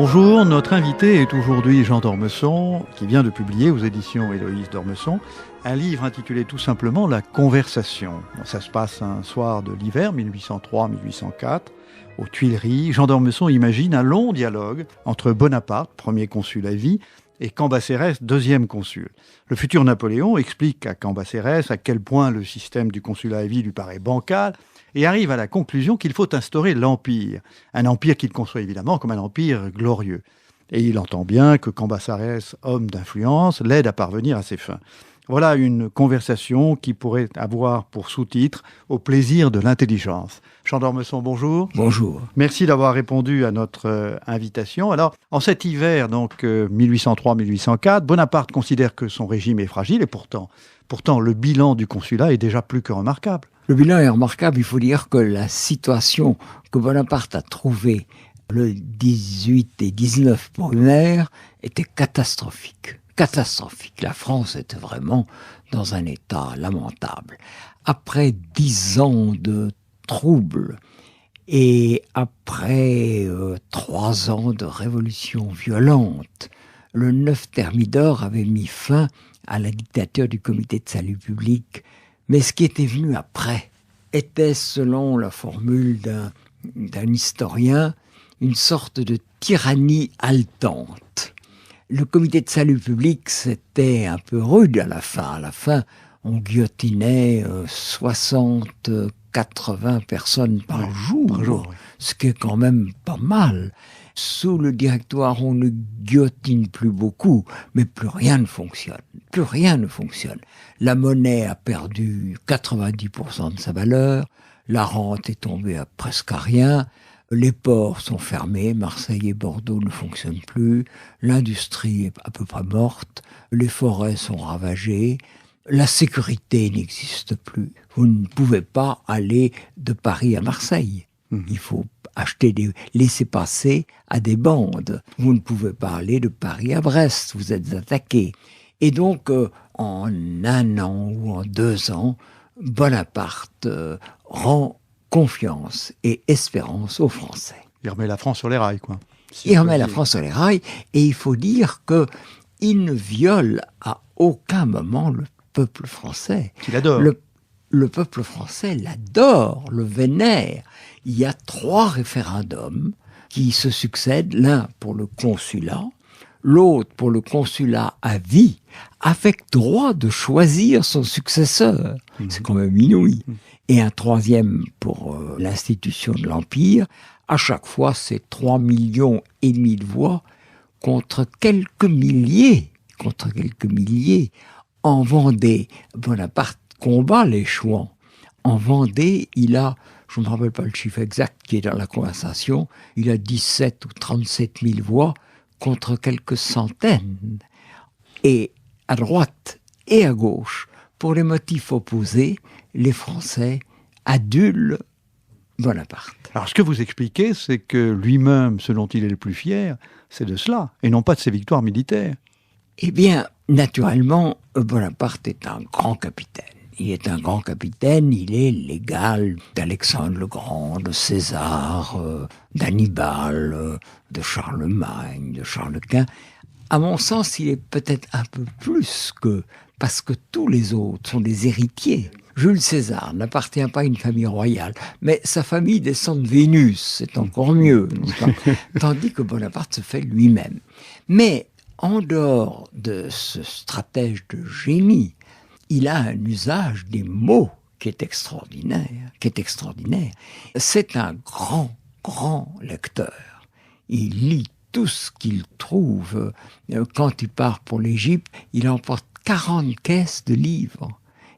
Bonjour, notre invité est aujourd'hui Jean d'Ormesson, qui vient de publier aux éditions Héloïse d'Ormesson un livre intitulé tout simplement La Conversation. Ça se passe un soir de l'hiver 1803-1804, aux Tuileries. Jean d'Ormesson imagine un long dialogue entre Bonaparte, premier consul à vie, et Cambacérès, deuxième consul. Le futur Napoléon explique à Cambacérès à quel point le système du consulat à vie lui paraît bancal, et arrive à la conclusion qu'il faut instaurer l'Empire. Un empire qu'il conçoit évidemment comme un empire glorieux. Et il entend bien que Cambacérès, homme d'influence, l'aide à parvenir à ses fins. Voilà une conversation qui pourrait avoir pour sous-titre « Au plaisir de l'intelligence ». Jean d'Ormesson, bonjour. Bonjour. Merci d'avoir répondu à notre invitation. Alors, en cet hiver, donc 1803-1804, Bonaparte considère que son régime est fragile et pourtant le bilan du consulat est déjà plus que remarquable. Le bilan est remarquable. Il faut dire que la situation que Bonaparte a trouvée le 18 et 19 Brumaire était catastrophique. Catastrophique. La France était vraiment dans un état lamentable. Après 10 ans de troubles et après 3 ans de révolution violente, le 9 Thermidor avait mis fin à la dictature du Comité de salut public. Mais ce qui était venu après était, selon la formule d'un historien, une sorte de tyrannie haletante. Le Comité de salut public, c'était un peu rude à la fin. À la fin, on guillotinait 60, 80 personnes par jour, oui. Ce qui est quand même pas mal. Sous le directoire, on ne guillotine plus beaucoup, mais plus rien ne fonctionne. Plus rien ne fonctionne. La monnaie a perdu 90% de sa valeur, la rente est tombée à presque à rien, les ports sont fermés, Marseille et Bordeaux ne fonctionnent plus, l'industrie est à peu près morte, les forêts sont ravagées, la sécurité n'existe plus. Vous ne pouvez pas aller de Paris à Marseille. Il faut acheter des laissez-passer à des bandes. Vous ne pouvez pas aller de Paris à Brest, vous êtes attaqué. Et donc, en 1 an ou en 2 ans, Bonaparte rend confiance et espérance aux Français. Il remet la France sur les rails, quoi. Il remet la France sur les rails, et il faut dire qu'il ne viole à aucun moment le peuple français. Qu'il adore. Le peuple français l'adore, le vénère. Il y a 3 référendums qui se succèdent, l'un pour le consulat, l'autre pour le consulat à vie, avec droit de choisir son successeur. C'est quand même inouï. Et un 3e pour l'institution de l'Empire. À chaque fois, c'est 3,5 millions de voix contre quelques milliers. En Vendée, Bonaparte combat les Chouans. En Vendée, il a, je ne me rappelle pas le chiffre exact qui est dans la conversation, il a 17 ou 37 000 voix contre quelques centaines. Et à droite et à gauche, pour les motifs opposés, les Français adulent Bonaparte. Alors, ce que vous expliquez, c'est que lui-même, ce dont il est le plus fier, c'est de cela, et non pas de ses victoires militaires. Eh bien, naturellement, Bonaparte est un grand capitaine. Il est un grand capitaine, il est l'égal d'Alexandre le Grand, de César, d'Hannibal, de Charlemagne, de Charles Quint. À mon sens, il est peut-être un peu plus que... parce que tous les autres sont des héritiers. Jules César n'appartient pas à une famille royale, mais sa famille descend de Vénus, c'est encore mieux. Tandis que Bonaparte se fait lui-même. Mais en dehors de ce stratège de génie, il a un usage des mots qui est extraordinaire. C'est un grand lecteur. Il lit tout ce qu'il trouve. Quand il part pour l'Égypte, il emporte 40 caisses de livres.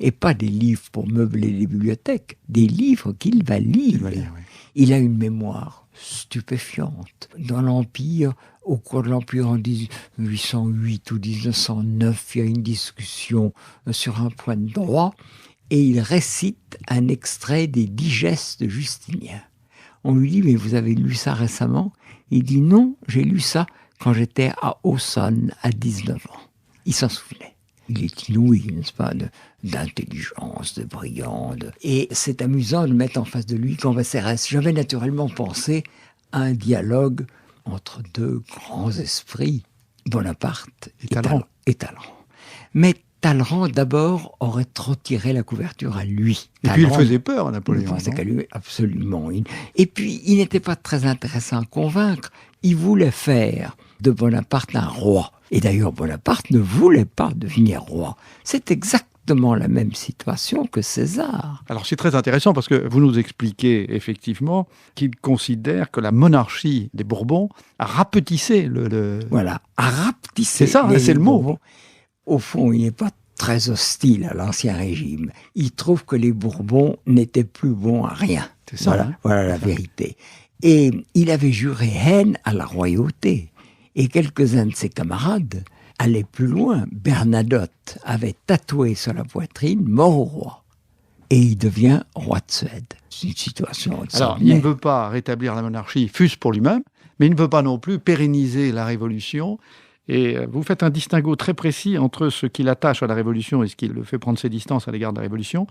Et pas des livres pour meubler les bibliothèques, des livres qu'il va lire. Oui. Il a une mémoire stupéfiante. Dans l'Empire, au cours de l'Empire en 1808 ou 1909, il y a une discussion sur un point de droit et il récite un extrait des Digestes de Justinien. On lui dit « Mais vous avez lu ça récemment ?» Il dit « Non, j'ai lu ça quand j'étais à Aussonne à 19 ans. » Il s'en souvenait. Il est inouï, n'est-ce pas, d'intelligence, de brillant. Et c'est amusant de mettre en face de lui Cambacérès. J'avais naturellement pensé à un dialogue entre deux grands esprits, Bonaparte Et Talleyrand. Et Talleyrand. Mais Talleyrand, d'abord, aurait retiré la couverture à lui. Et puis il faisait peur à Napoléon. Il pensait non qu'à lui, absolument. Et puis, il n'était pas très intéressant à convaincre. Il voulait faire de Bonaparte un roi. Et d'ailleurs, Bonaparte ne voulait pas devenir roi. C'est exactement la même situation que César. Alors c'est très intéressant parce que vous nous expliquez effectivement qu'il considère que la monarchie des Bourbons a rapetissé le... Voilà, a rapetissé. C'est ça, c'est le mot. Bourbons. Au fond, il n'est pas très hostile à l'Ancien Régime. Il trouve que les Bourbons n'étaient plus bons à rien. C'est ça. Voilà, hein. voilà la vérité. Et il avait juré haine à la royauté. Et quelques-uns de ses camarades allaient plus loin. Bernadotte avait tatoué sur la poitrine « Mort au roi ». Et il devient roi de Suède. C'est une situation Alors, extraordinaire. il ne veut pas rétablir la monarchie, fût-ce pour lui-même, mais il ne veut pas non plus pérenniser la Révolution. Et vous faites un distinguo très précis entre ce qu'il attache à la Révolution et ce qui le fait prendre ses distances à l'égard de la Révolution.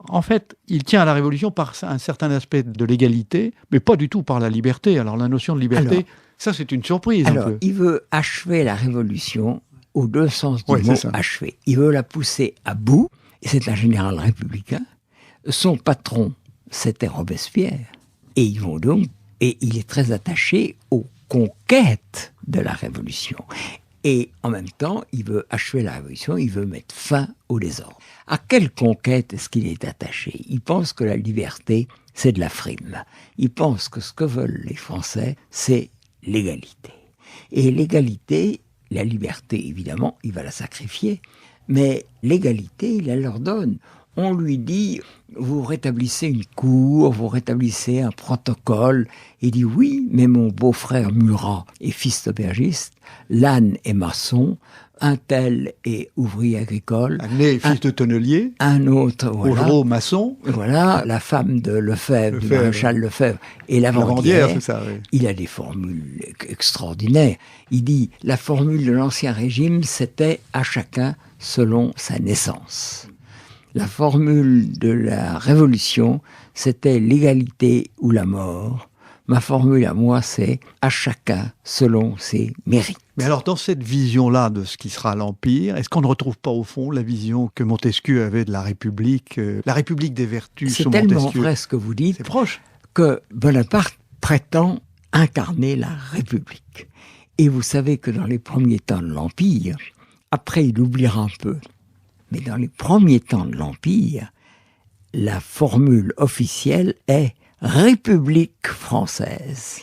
En fait, il tient à la Révolution par un certain aspect de l'égalité, mais pas du tout par la liberté. Alors, la notion de liberté, Alors, ça, c'est une surprise. Alors, un peu. il veut achever la Révolution aux deux sens du Ouais, mot c'est ça. achever. Il veut la pousser à bout. Et c'est un général républicain. Son patron, c'était Robespierre. Et ils vont donc, et il est très attaché aux conquêtes de la Révolution. Et en même temps, il veut achever la Révolution, il veut mettre fin au désordre. À quelle conquête est-ce qu'il est attaché? Il pense que la liberté, c'est de la frime. Il pense que ce que veulent les Français, c'est l'égalité. Et l'égalité, la liberté, évidemment, il va la sacrifier, mais l'égalité, il la leur donne. On lui dit, vous rétablissez une cour, vous rétablissez un protocole. Il dit, oui, mais mon beau-frère Murat est fils d'aubergiste, Lannes est maçon, un tel est ouvrier agricole. Né fils de tonnelier, Un autre, voilà. Augereau maçon, Voilà, la femme de Lefebvre, du maréchal Lefebvre, et lavandière, lavandière. c'est ça, oui. Il a des formules extraordinaires. Il dit, la formule de l'Ancien Régime, c'était à chacun selon sa naissance. La formule de la Révolution, c'était l'égalité ou la mort. Ma formule à moi, c'est à chacun selon ses mérites. Mais alors, dans cette vision-là de ce qui sera l'Empire, est-ce qu'on ne retrouve pas au fond la vision que Montesquieu avait de la République des vertus C'est sous tellement Montesquieu? vrai ce que vous dites C'est proche. que Bonaparte prétend incarner la République. Et vous savez que dans les premiers temps de l'Empire, après il oubliera un peu, mais dans les premiers temps de l'Empire, la formule officielle est République française,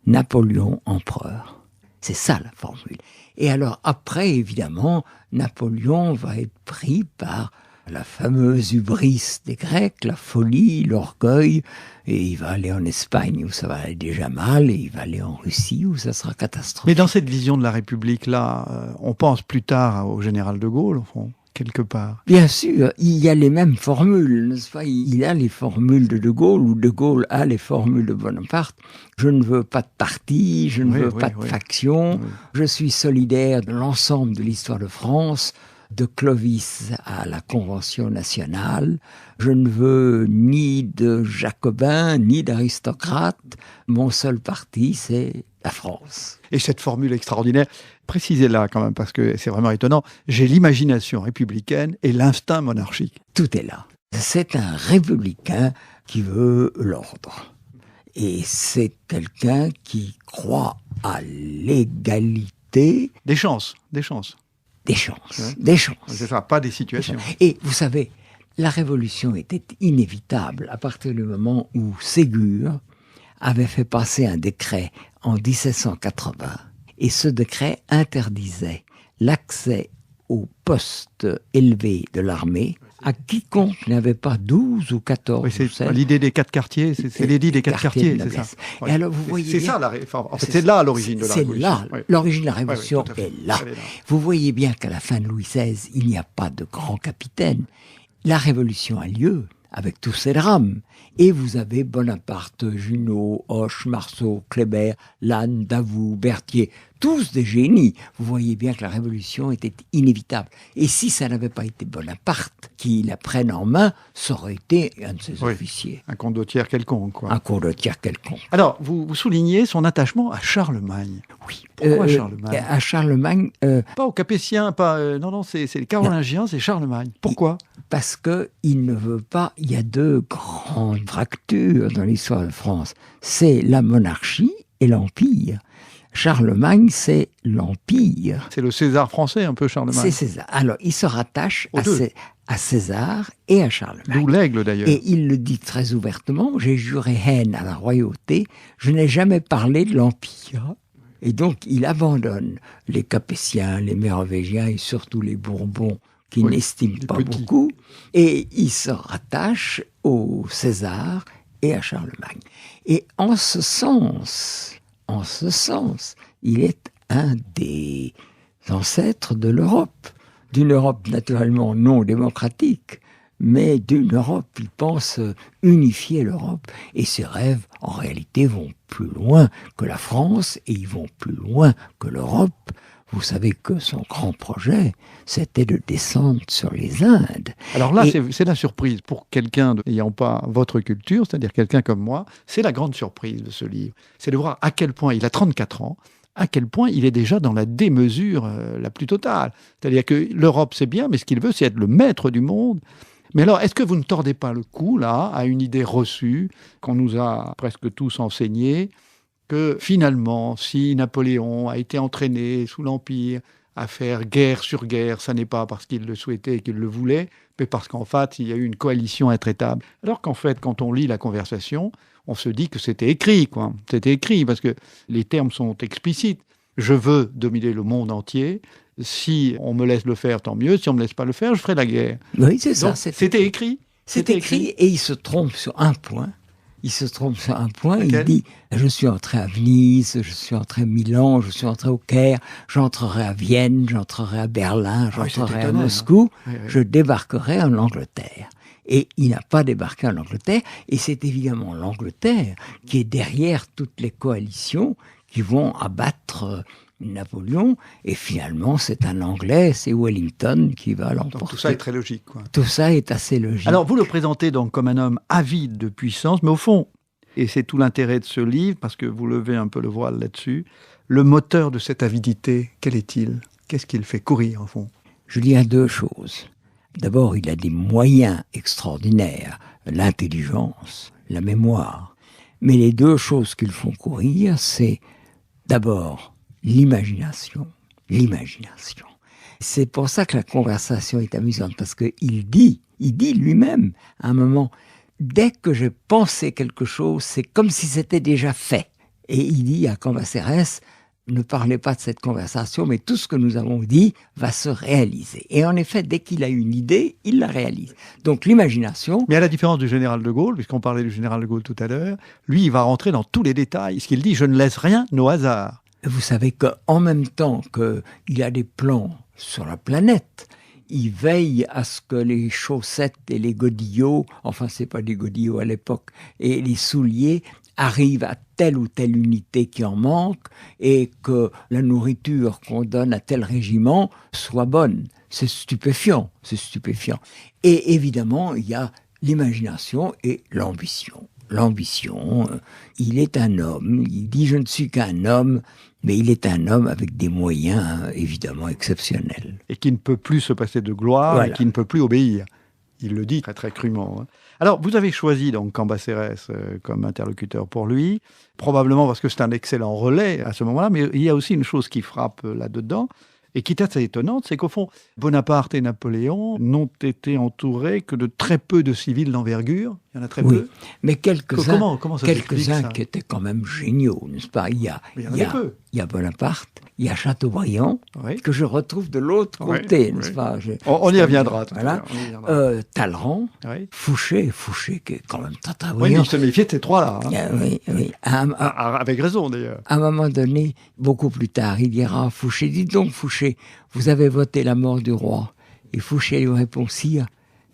Napoléon empereur. C'est ça la formule. Et alors après, évidemment, Napoléon va être pris par la fameuse hubris des Grecs, la folie, l'orgueil, et il va aller en Espagne où ça va aller déjà mal, et il va aller en Russie où ça sera catastrophique. Mais dans cette vision de la République-là, on pense plus tard au général de Gaulle, au fond, quelque part. Bien sûr, il y a les mêmes formules, n'est-ce pas? Il a les formules de Gaulle, ou de Gaulle a les formules de Bonaparte. Je ne veux pas de parti, je ne veux pas de faction, je suis solidaire de l'ensemble de l'histoire de France, de Clovis à la Convention nationale. Je ne veux ni de jacobins, ni d'aristocrates. Mon seul parti, c'est la France. Et cette formule extraordinaire, précisez-la quand même, parce que c'est vraiment étonnant. J'ai l'imagination républicaine et l'instinct monarchique. Tout est là. C'est un républicain qui veut l'ordre. Et c'est quelqu'un qui croit à l'égalité. Des chances, des chances. Des chances, Ouais. des chances. C'est ça, pas des situations. Et vous savez, la révolution était inévitable à partir du moment où Ségur avait fait passer un décret en 1780. Et ce décret interdisait l'accès aux postes élevés de l'armée à quiconque n'avait pas 12 ou 14 Oui, ou c'est 16. l'idée des 4 quartiers, c'est l'édit des 4 quartiers, de c'est ça. noblesse. Et alors vous voyez C'est bien- ça la réforme. En fait, c'est là l'origine de la révolution. C'est là, Oui. l'origine de la Oui, oui, révolution tout à fait. est là. Elle est là. Vous voyez bien qu'à la fin de Louis XVI, il n'y a pas de grand capitaine. La révolution a lieu avec tous ses drames, Et vous avez Bonaparte, Junot, Hoche, Marceau, Kléber, Lannes, Davout, Berthier, tous des génies. Vous voyez bien que la révolution était inévitable. Et si ça n'avait pas été Bonaparte qui la prenne en main, ça aurait été un de ses officiers. Un condottiere quelconque, quoi. Un condottiere quelconque. Alors, vous soulignez son attachement à Charlemagne. Oui. Pourquoi Charlemagne? À Charlemagne... Pas aux Capétiens, pas... non, c'est les Carolingiens, c'est Charlemagne. Pourquoi? Parce qu'il ne veut pas... Il y a deux grandes fractures dans l'histoire de France. C'est la monarchie et l'Empire. Charlemagne, c'est l'Empire. C'est le César français, un peu, Charlemagne. C'est César. Alors, il se rattache à César et à Charlemagne. D'où l'aigle, d'ailleurs. Et il le dit très ouvertement, j'ai juré haine à la royauté, je n'ai jamais parlé de l'Empire. Et donc, il abandonne les Capétiens, les Mérovingiens et surtout les Bourbons, qui n'estiment pas beaucoup, et il se rattache au César et à Charlemagne. Et en ce sens, il est un des ancêtres de l'Europe, d'une Europe naturellement non démocratique, mais d'une Europe, il pense unifier l'Europe. Et ses rêves, en réalité, vont plus loin que la France et ils vont plus loin que l'Europe. Vous savez que son grand projet, c'était de descendre sur les Indes. Alors là, c'est la surprise. Pour quelqu'un n'ayant pas votre culture, c'est-à-dire quelqu'un comme moi, c'est la grande surprise de ce livre. C'est de voir à quel point, il a 34 ans, à quel point il est déjà dans la démesure la plus totale. C'est-à-dire que l'Europe, c'est bien, mais ce qu'il veut, c'est être le maître du monde. Mais alors, est-ce que vous ne tordez pas le cou, là, à une idée reçue qu'on nous a presque tous enseignée, que finalement, si Napoléon a été entraîné sous l'Empire à faire guerre sur guerre, ça n'est pas parce qu'il le souhaitait et qu'il le voulait, mais parce qu'en fait, il y a eu une coalition intraitable. Alors qu'en fait, quand on lit la conversation, on se dit que c'était écrit, quoi. C'était écrit, parce que les termes sont explicites. Je veux dominer le monde entier. Si on me laisse le faire, tant mieux. Si on ne me laisse pas le faire, je ferai la guerre. Oui, c'est ça. Donc, c'était écrit. C'est écrit et il se trompe sur un point. Il dit « Je suis entré à Venise, je suis entré à Milan, je suis entré au Caire, j'entrerai à Vienne, j'entrerai à Berlin, j'entrerai à Moscou, je débarquerai en Angleterre. » Et il n'a pas débarqué en Angleterre, et c'est évidemment l'Angleterre qui est derrière toutes les coalitions qui vont abattre Napoléon, et finalement c'est un Anglais, c'est Wellington qui va l'emporter. Donc tout ça est très logique, quoi. Tout ça est assez logique. Alors vous le présentez donc comme un homme avide de puissance, mais au fond, et c'est tout l'intérêt de ce livre, parce que vous levez un peu le voile là-dessus, le moteur de cette avidité, quel est-il? Qu'est-ce qu'il fait courir, au fond? Je dirais deux choses. D'abord, il a des moyens extraordinaires, l'intelligence, la mémoire. Mais les deux choses qui le font courir, c'est d'abord l'imagination. C'est pour ça que la conversation est amusante, parce qu'il dit lui-même, à un moment, dès que j'ai pensé quelque chose, c'est comme si c'était déjà fait. Et il dit à Cambacérès, ne parlez pas de cette conversation, mais tout ce que nous avons dit va se réaliser. Et en effet, dès qu'il a une idée, il la réalise. Donc l'imagination... Mais à la différence du général de Gaulle, puisqu'on parlait du général de Gaulle tout à l'heure, lui, il va rentrer dans tous les détails. Ce qu'il dit, je ne laisse rien au hasard. Vous savez qu'en même temps qu'il a des plans sur la planète, il veille à ce que les chaussettes et les godillots, enfin c'est pas des godillots à l'époque, et les souliers arrivent à telle ou telle unité qui en manque et que la nourriture qu'on donne à tel régiment soit bonne. C'est stupéfiant. Et évidemment, il y a l'imagination et l'ambition. L'ambition, il est un homme, il dit « je ne suis qu'un homme », mais il est un homme avec des moyens évidemment exceptionnels. Et qui ne peut plus se passer de gloire, voilà. Et qui ne peut plus obéir. Il le dit très très crûment. Alors, vous avez choisi donc Cambacérès comme interlocuteur pour lui, probablement parce que c'est un excellent relais à ce moment-là, mais il y a aussi une chose qui frappe là-dedans, et qui est assez étonnante, c'est qu'au fond, Bonaparte et Napoléon n'ont été entourés que de très peu de civils d'envergure. Il y en a très peu. Mais quelques-uns ça qui étaient quand même géniaux, n'est-ce pas? Il y a Bonaparte, il y a Chateaubriand, que je retrouve de l'autre côté, n'est-ce pas? On y reviendra. Voilà. Talleyrand, Fouché qui est quand même très brillant. Oui, mais il se méfiait de ces trois-là. Oui. Avec raison, d'ailleurs. À un moment donné, beaucoup plus tard, il dira à Fouché, dites donc Fouché, vous avez voté la mort du roi. Et Fouché lui répond, sire,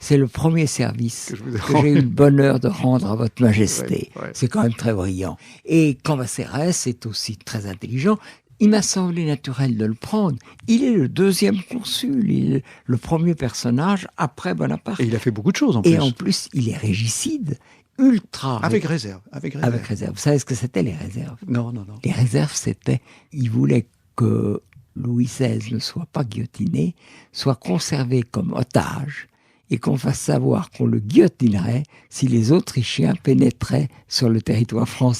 C'est le premier service que j'ai eu le bonheur de rendre à votre majesté. C'est quand même très brillant. Et Cambacérès est aussi très intelligent. Il m'a semblé naturel de le prendre. Il est le deuxième consul, il est le premier personnage après Bonaparte. Et il a fait beaucoup de choses en plus. Et en plus, il est régicide, ultra... Avec réserve. Avec réserve. Vous savez ce que c'était, les réserves? Non. Les réserves, c'était... Il voulait que Louis XVI ne soit pas guillotiné, soit conservé comme otage, et qu'on fasse savoir qu'on le guillotinerait si les Autrichiens pénétraient sur le territoire français.